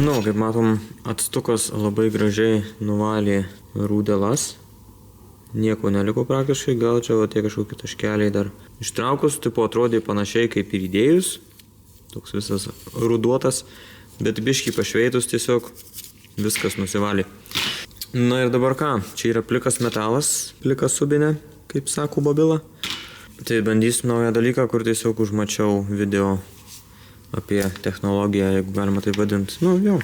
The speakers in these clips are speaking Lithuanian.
Nu, kaip matom, atstukas labai gražiai nuvalė rūdelas. Nieko neliko praktiškai, gal čia tie kažkokie taškeliai dar ištraukus, tipo atrodė panašiai kaip ir įdėjus. Toks visas ruduotas, bet biškį pašveitus tiesiog viskas nusivalė. Na ir dabar ką, čia yra plikas metalas, plikas subinė, kaip sako Babila. Tai bandysim naują dalyką, kur tiesiog užmačiau video apie technologiją, jeigu galima tai vadinti. Nu, jo.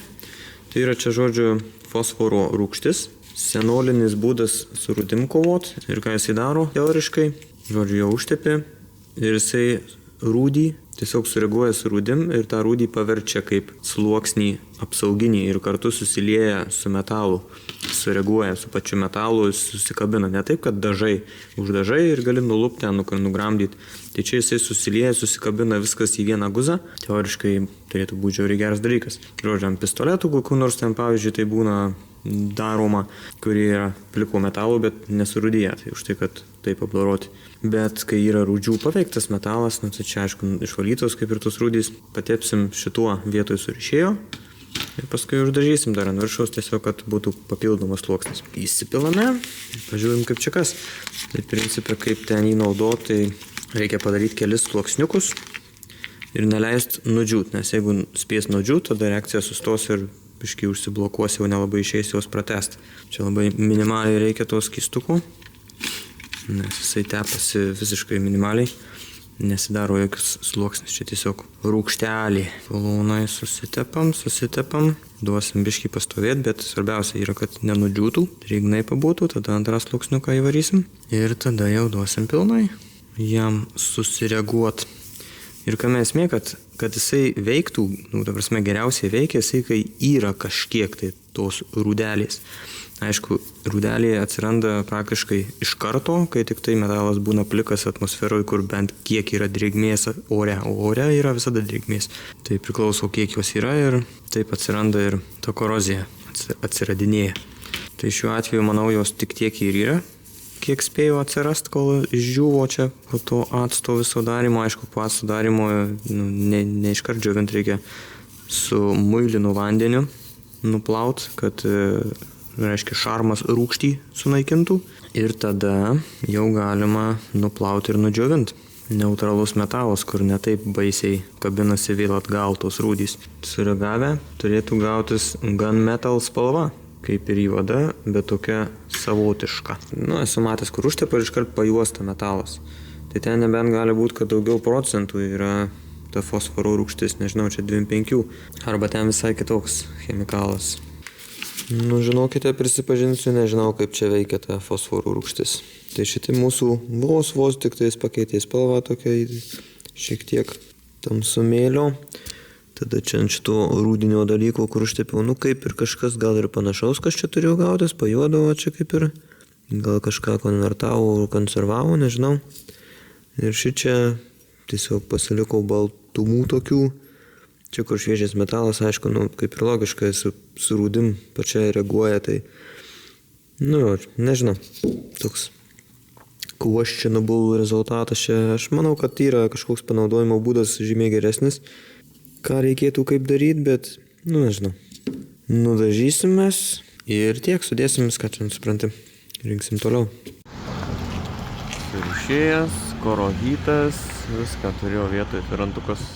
Tai yra čia, žodžiu, fosforo rūgštis. Senolinis būdas su rūdim kovot. Ir ką jisai daro teoriškai. Žodžiu, jo užtepė. Ir jisai rūdį tiesiog sureaguoja su rūdim ir tą rūdį paverčia kaip sluoksnį apsauginį ir kartu susilieja su metalu. Sureaguoja su pačiu metalu, susikabina. Ne taip, kad dažai uždažai ir gali nulupti, nugramdyti. Tai čia jisai susilieja, susikabina viskas į vieną guzą. Teoriškai turėtų būti žiauriai geras dalykas. Žodžiu, ant pistoletų kokių nors ten, pavyzdžiui, tai būna daroma, kurie yra pliko metalų, bet nesurūdyje. Tai už tai, kad taip apdoroti. Bet kai yra rūdžių paveiktas metalas, tai čia aišku išvalytos kaip ir tos rūdys, patepsim šituo vietoj surišėjo ir paskui uždažysim dar ant viršaus tiesiog, kad būtų papildomas sluoksnis. Įsipilame, pažiūrim kaip čia kas. Tai principė, kaip ten jį naudoti, tai reikia padaryti kelis sluoksniukus ir neleist nudžiūt, nes jeigu spės nudžiūt, tada reakcija sustos ir biškai užsiblokuos, jau nelabai išeis jos pratest. Čia labai minimaliai reikia tos skystukų, nes jisai tepasi visiškai minimaliai, nesidaro jokius sluoksnis, čia tiesiog rūgštelį. Plonai susitepam, duosim biškai pastovėti, bet svarbiausia yra, kad nenudžiūtų, drėgnai pabūtų, tada antrą sluoksniuką įvarysim ir tada jau duosim pilnai jam susireaguot. Ir kame esmė, kad jisai veiktų, ta prasme geriausiai veikia jisai, kai yra kažkiek tai tos rūdelės. Aišku, rūdelė atsiranda praktiškai iš karto, kai tik tai metalas būna plikas atmosferoje, kur bent kiek yra drėgmės ore, o ore yra visada drėgmės. Tai priklauso, kiek jos yra ir taip atsiranda ir ta korozija atsiradinėja. Tai šiuo atveju, manau, jos tik tiek ir yra, kiek spėjo atsirast, kol išdžiūvo čia po to acto viso darimo. Aišku, po acto darimo ne iškart džiovint, reikia su muilinu vandeniu nuplaut, kad reiškia šarmas rūgštį sunaikintų. Ir tada jau galima nuplauti ir nudžiovint. Neutralus metalas, kur netaip baisiai kabinasi vėl atgal tos rūdys. Sureagavę turėtų gautis gunmetal spalva, kaip ir juoda, bet tokia savotiška. Nu, esu matęs, kur užtepa ir iškart pajuosta metalas. Tai ten nebent gali būti, kad daugiau procentų yra ta fosforo rūgštis, nežinau, čia 25, arba ten visai kitoks chemikalas. Nu, žinokite, prisipažinsiu, nežinau, kaip čia veikia ta fosforo rūgštis. Tai šitai mūsų vos tik tais pakeitė spalvą tokia šiek tiek tamsumėlio. Tada čia ant šito rūdinio dalyko, kur užtepiau, kaip ir kažkas gal ir panašaus, kas čia turėjo gautis, pajuodavo čia kaip ir, gal kažką konvertavo, konservavo, nežinau. Ir šičia tiesiog pasilikau baltumų tokių, čia kur šviežias metalas, aišku, kaip ir logiškai su rūdim pačia reaguoja, tai, nežinau, toks questionable rezultatas čia. Aš manau, kad yra kažkoks panaudojimo būdas žymiai geresnis, ką reikėtų kaip daryti, bet, nežinau. Nudažysim mes ir tiek, sudėsim viską, čia supranti. Rinksim toliau. Surišėjas, korohytas, viską turėjau vietoj firantukas.